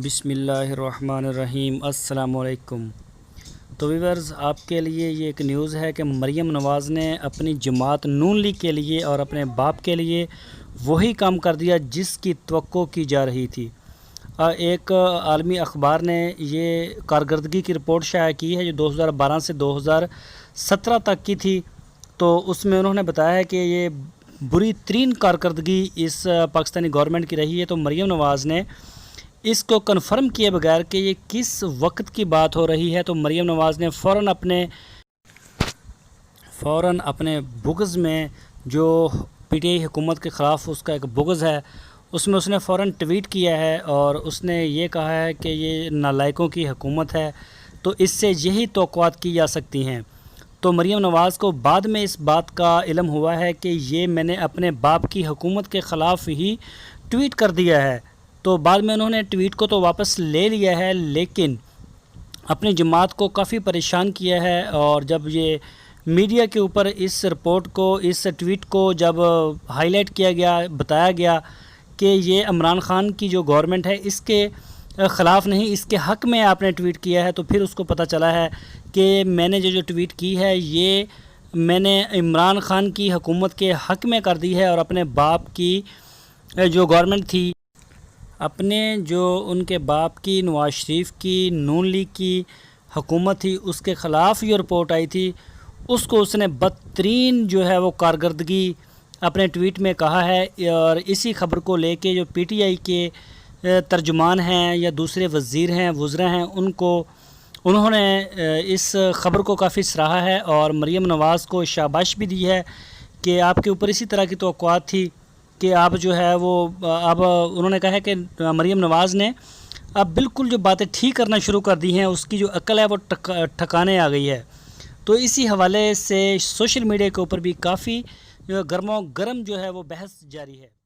بسم اللہ الرحمن الرحیم۔ السلام علیکم۔ تو ویورز، آپ کے لیے یہ ایک نیوز ہے کہ مریم نواز نے اپنی جماعت نون لیگ کے لیے اور اپنے باپ کے لیے وہی کام کر دیا جس کی توقع کی جا رہی تھی۔ ایک عالمی اخبار نے یہ کارکردگی کی رپورٹ شائع کی ہے جو 2012 سے 2017 تک کی تھی، تو اس میں انہوں نے بتایا ہے کہ یہ بری ترین کارکردگی اس پاکستانی گورنمنٹ کی رہی ہے۔ تو مریم نواز نے اس کو کنفرم کیے بغیر کہ یہ کس وقت کی بات ہو رہی ہے، تو مریم نواز نے فوراً اپنے بغض میں، جو پی ٹی آئی حکومت کے خلاف اس کا ایک بغض ہے، اس میں اس نے فوراً ٹویٹ کیا ہے اور اس نے یہ کہا ہے کہ یہ نالائقوں کی حکومت ہے، تو اس سے یہی توقعات کی جا سکتی ہیں۔ تو مریم نواز کو بعد میں اس بات کا علم ہوا ہے کہ یہ میں نے اپنے باپ کی حکومت کے خلاف ہی ٹویٹ کر دیا ہے، تو بعد میں انہوں نے ٹویٹ کو تو واپس لے لیا ہے، لیکن اپنی جماعت کو کافی پریشان کیا ہے۔ اور جب یہ میڈیا کے اوپر اس رپورٹ کو، اس ٹویٹ کو جب ہائی لائٹ کیا گیا، بتایا گیا کہ یہ عمران خان کی جو گورنمنٹ ہے اس کے خلاف نہیں، اس کے حق میں آپ نے ٹویٹ کیا ہے، تو پھر اس کو پتہ چلا ہے کہ میں نے جو ٹویٹ کی ہے یہ میں نے عمران خان کی حکومت کے حق میں کر دی ہے، اور اپنے باپ کی جو گورنمنٹ تھی، اپنے جو ان کے باپ کی، نواز شریف کی نون لیگ کی حکومت تھی، اس کے خلاف یہ رپورٹ آئی تھی، اس کو اس نے بدترین جو ہے وہ کارکردگی اپنے ٹویٹ میں کہا ہے۔ اور اسی خبر کو لے کے جو پی ٹی آئی کے ترجمان ہیں یا دوسرے وزیر ہیں، وزراء ہیں، انہوں نے اس خبر کو کافی سراہا ہے اور مریم نواز کو شاباش بھی دی ہے کہ آپ کے اوپر اسی طرح کی توقعات تھی کہ آپ جو ہے وہ اب انہوں نے کہا ہے کہ مریم نواز نے اب بالکل جو باتیں ٹھیک کرنا شروع کر دی ہیں، اس کی جو عقل ہے وہ ٹھکانے آ گئی ہے۔ تو اسی حوالے سے سوشل میڈیا کے اوپر بھی کافی گرم جو ہے وہ بحث جاری ہے۔